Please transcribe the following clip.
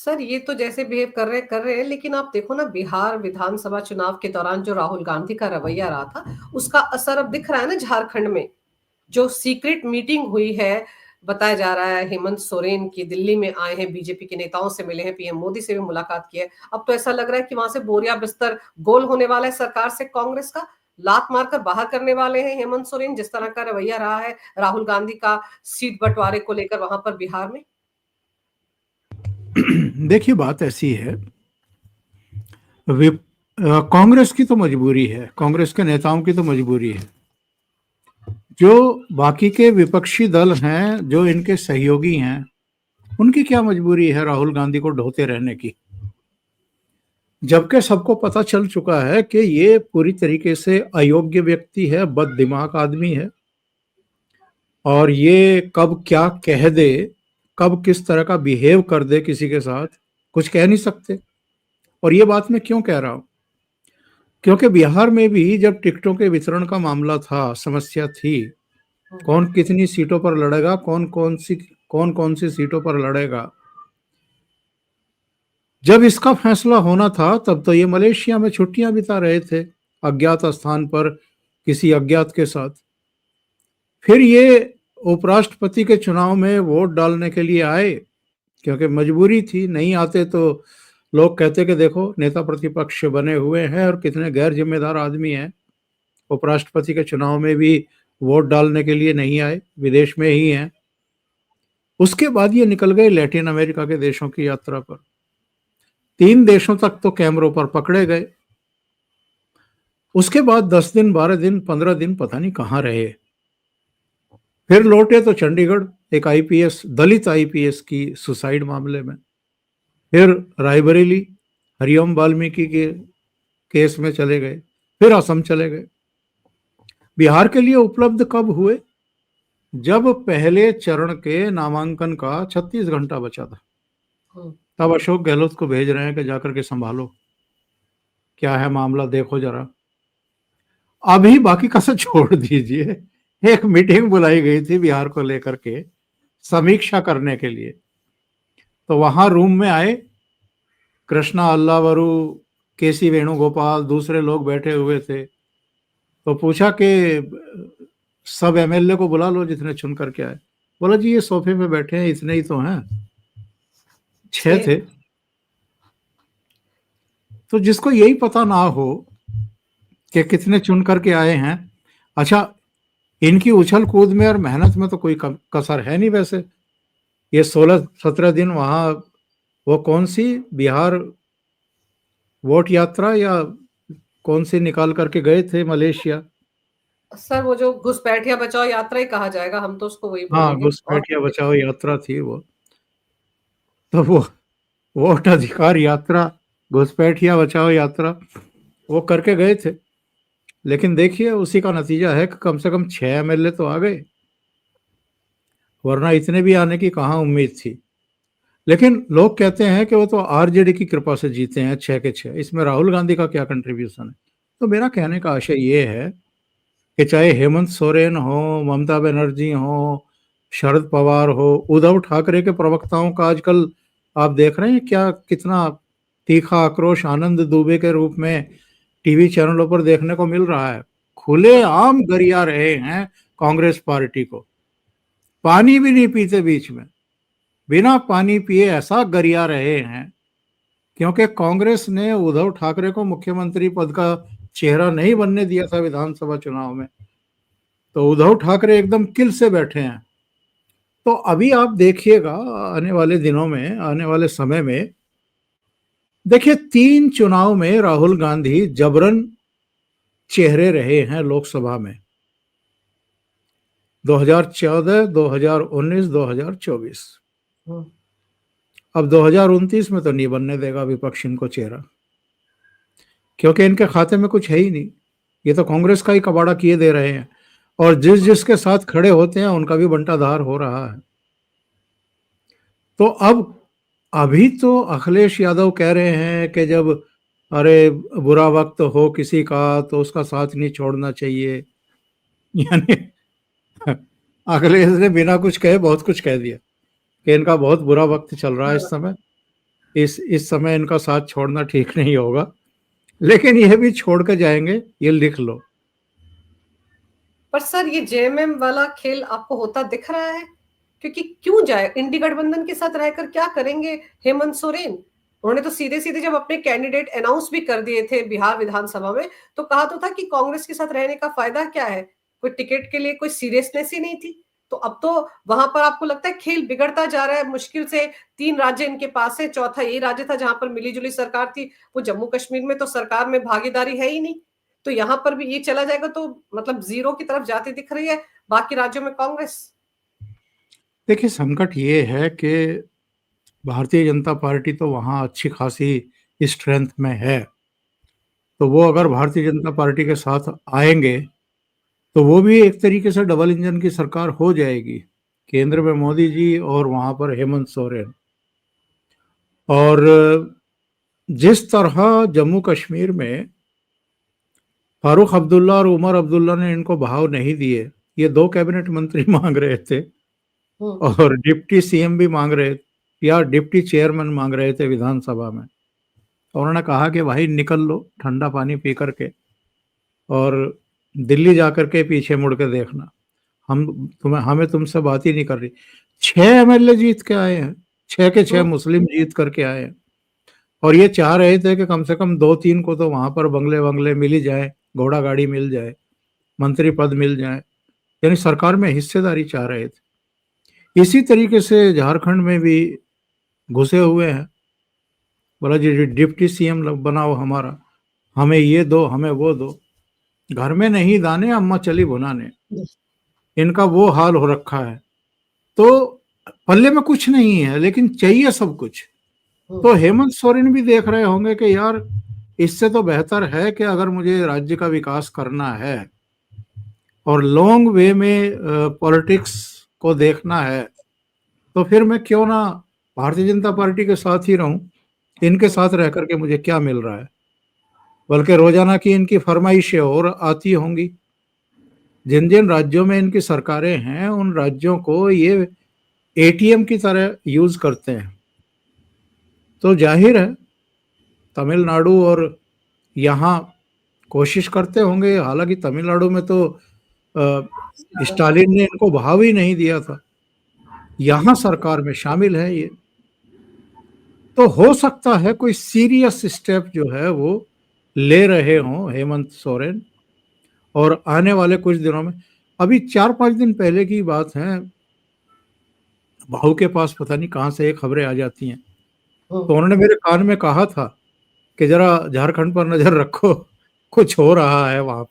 Sir ये तो जैसे बिहेव कर रहे हैं, लेकिन आप देखो ना, बिहार विधानसभा चुनाव के दौरान जो राहुल गांधी का रवैया रहा था, उसका असर अब दिख रहा है ना झारखंड में। जो सीक्रेट मीटिंग हुई है, बताया जा रहा है हेमंत सोरेन की दिल्ली में आए हैं, बीजेपी के नेताओं से मिले हैं, पीएम मोदी से भी मुलाकात की है। अब तो ऐसा लग रहा है कि वहां से बोरिया बिस्तर गोल होने वाला है सरकार से, कांग्रेस का लात मारकर बाहर करने वाले हैं हेमंत सोरेन, जिस तरह का रवैया रहा है राहुल गांधी का सीट बंटवारे को लेकर वहां पर बिहार में। देखिए, बात ऐसी है, कांग्रेस की तो मजबूरी है, कांग्रेस के नेताओं की तो मजबूरी है। जो बाकी के विपक्षी दल हैं, जो इनके सहयोगी हैं, उनकी क्या मजबूरी है राहुल गांधी को ढोते रहने की? जबकि सबको पता चल चुका है कि ये पूरी तरीके से अयोग्य व्यक्ति है, बददिमाग आदमी है, और ये कब क्या कह दे, कब किस तरह का बिहेव कर दे किसी के साथ, कुछ कह नहीं सकते। और ये बात मैं क्यों कह रहा हूं? क्योंकि बिहार में भी जब टिकटों के वितरण का मामला था, समस्या थी, कौन कितनी सीटों पर लड़ेगा, कौन कौन सी सीटों पर लड़ेगा, जब इसका फैसला होना था तब तो ये मलेशिया में छुट्टियां बिता रहे थे, अज्ञात स्थान पर किसी अज्ञात के साथ। फिर ये उपराष्ट्रपति के चुनाव में वोट डालने के लिए आए, क्योंकि मजबूरी थी, नहीं आते तो लोग कहते कि देखो नेता प्रतिपक्ष बने हुए हैं और कितने गैर जिम्मेदार आदमी हैं, उपराष्ट्रपति के चुनाव में भी वोट डालने के लिए नहीं आए, विदेश में ही हैं। उसके बाद ये निकल गए लैटिन अमेरिका के देशों की यात्रा पर। 3 देशों तक तो कैमरों पर पकड़े गए। उसके बाद 10 दिन, 12 दिन, 15 दिन पता नहीं कहाँ रहे। फिर लौटे तो चंडीगढ़, एक आईपीएस, दलित आईपीएस की सुसाइड मामले में। फिर रायबरेली, हरिओम वाल्मीकि के केस में चले गए। फिर असम चले गए। बिहार के लिए उपलब्ध कब हुए? जब पहले चरण के नामांकन का 36 घंटा बचा था, तब अशोक गहलोत को भेज रहे हैं कि जाकर के संभालो, क्या है मामला, देखो जरा। अभी बाकी का सब छोड़ दीजिए, एक मीटिंग बुलाई गई थी बिहार को लेकर के समीक्षा करने के लिए। तो वहां रूम में आए कृष्णा अल्लावरू, केसी वेणुगोपाल, दूसरे लोग बैठे हुए थे। तो पूछा कि सब एमएलए को बुला लो जितने चुन करके आए। बोला जी ये सोफे पे बैठे हैं, इतने ही तो हैं, 6 थे। तो जिसको यही पता ना हो कि कितने चुन करके आए हैं, अच्छा, इनकी उछल कूद में और मेहनत में तो कोई कसर है नहीं। वैसे ये 16-17 दिन वहां, वो कौन सी बिहार वोट यात्रा या कौन सी निकाल करके गए थे मलेशिया। सर वो जो घुसपैठिया बचाओ यात्रा ही कहा जाएगा, हम तो उसको वही हाँ, बोलेंगे। और घुसपैठिया बचाओ यात्रा थी वो। तो वो वोट अधिकार यात्रा, घुसपैठिया बचाओ यात्रा, वो करके गए थे। लेकिन देखिए उसी का नतीजा है कि कम से कम 6 एमएलए तो आ गए, वरना इतने भी आने की कहाँ उम्मीद थी। लेकिन लोग कहते हैं कि वो तो आरजेडी की कृपा से जीते हैं 6 के 6, इसमें राहुल गांधी का क्या कंट्रीब्यूशन है? तो मेरा कहने का आशय ये है कि चाहे हेमंत सोरेन हो, ममता बनर्जी हो, शरद पवार हो, उद्धव ठाकरे के प्रवक्ताओं का आजकल आप देख रहे हैं क्या, कितना तीखा आक्रोश आनंद दुबे के रूप में टीवी चैनलों पर देखने को मिल रहा है। खुलेआम गरिया रहे हैं कांग्रेस पार्टी को, पानी भी नहीं पीते बीच में, बिना पानी पिए ऐसा गरिया रहे हैं, क्योंकि कांग्रेस ने उद्धव ठाकरे को मुख्यमंत्री पद का चेहरा नहीं बनने दिया था विधानसभा चुनाव में। तो उद्धव ठाकरे एकदम किल से बैठे हैं। तो अभी आप देखिएगा आने वाले दिनों में, आने वाले समय में, देखिए 3 चुनाव में राहुल गांधी जबरन चेहरे रहे हैं लोकसभा में, 2014, 2019, 2024। अब 2029 में तो नहीं बनने देगा विपक्ष इनको चेहरा, क्योंकि इनके खाते में कुछ है ही नहीं। ये तो कांग्रेस का ही कबाड़ा किए दे रहे हैं, और जिस जिसके साथ खड़े होते हैं उनका भी बंटाधार हो रहा है। तो अब अभी तो अखिलेश यादव कह रहे हैं कि जब अरे बुरा वक्त हो किसी का तो उसका साथ नहीं छोड़ना चाहिए। यानी अखिलेश ने बिना कुछ कहे बहुत कुछ कह दिया कि इनका बहुत बुरा वक्त चल रहा है इस समय, इस समय इनका साथ छोड़ना ठीक नहीं होगा, लेकिन यह भी छोड़ कर जाएंगे, ये लिख लो। पर सर ये जेएमएम वाला खेल आपको होता दिख रहा है? क्योंकि क्यों जाए, इंडी गठबंधन के साथ रहकर क्या करेंगे हेमंत सोरेन? उन्होंने तो सीधे सीधे जब अपने कैंडिडेट अनाउंस भी कर दिए थे बिहार विधानसभा में, तो कहा तो था कि कांग्रेस के साथ रहने का फायदा क्या है, कोई टिकट के लिए कोई सीरियसनेस ही नहीं थी। तो अब तो वहां पर आपको लगता है खेल बिगड़ता जा रहा है, मुश्किल से 3 राज्य इनके पास है, चौथा यही राज्य था जहां पर मिलीजुली सरकार थी, वो जम्मू कश्मीर में तो सरकार में भागीदारी है ही नहीं। तो यहां पर भी ये चला जाएगा तो मतलब जीरो की तरफ जाती दिख रही है बाकी राज्यों में कांग्रेस। देखिए, संकट ये है कि भारतीय जनता पार्टी तो वहाँ अच्छी खासी स्ट्रेंथ में है, तो वो अगर भारतीय जनता पार्टी के साथ आएंगे तो वो भी एक तरीके से डबल इंजन की सरकार हो जाएगी, केंद्र में मोदी जी और वहाँ पर हेमंत सोरेन। और जिस तरह जम्मू कश्मीर में फारूक अब्दुल्ला और उमर अब्दुल्ला ने इनको भाव नहीं दिए, ये 2 कैबिनेट मंत्री मांग रहे थे और डिप्टी सीएम भी मांग रहे, या डिप्टी चेयरमैन मांग रहे थे विधानसभा में। और उन्होंने कहा कि भाई निकल लो ठंडा पानी पी करके और दिल्ली जा करके पीछे मुड़ के देखना, हमें तुमसे बात ही नहीं कर रही। 6 एमएलए जीत के आए हैं, 6 के 6 मुस्लिम जीत करके आए हैं, और ये चाह रहे थे कि कम से कम 2-3 को तो वहां पर बंगले वंगले मिल ही जाए, घोड़ा गाड़ी मिल जाए, मंत्री पद मिल जाए, यानी सरकार में हिस्सेदारी चाह रहे थे। इसी तरीके से झारखंड में भी घुसे हुए हैं, बोला जी डिप्टी सीएम बनाओ हमारा, हमें ये दो, हमें वो दो, घर में नहीं दाने अम्मा चली भुनाने, इनका वो हाल हो रखा है। तो पल्ले में कुछ नहीं है लेकिन चाहिए सब कुछ। तो हेमंत सोरेन भी देख रहे होंगे कि यार इससे तो बेहतर है कि अगर मुझे राज्य का विकास करना है और लॉन्ग वे में पॉलिटिक्स को देखना है, तो फिर मैं क्यों ना भारतीय जनता पार्टी के साथ ही रहूं, इनके साथ रह करके मुझे क्या मिल रहा है, बल्कि रोजाना की इनकी फरमाइशें और आती होंगी। जिन जिन राज्यों में इनकी सरकारें हैं उन राज्यों को ये एटीएम की तरह यूज करते हैं। तो जाहिर है तमिलनाडु और यहाँ कोशिश करते होंगे, हालांकि तमिलनाडु में तो स्टालिन ने इनको भाव ही नहीं दिया था, यहाँ सरकार में शामिल है ये। तो हो सकता है कोई सीरियस स्टेप जो है वो ले रहे हों हेमंत सोरेन, और आने वाले कुछ दिनों में, अभी 4-5 दिन पहले की बात है, भाऊ के पास पता नहीं कहाँ से ये खबरें आ जाती हैं, तो उन्होंने मेरे कान में कहा था कि जरा झारखंड पर नजर रखो, कुछ हो रहा है वहां।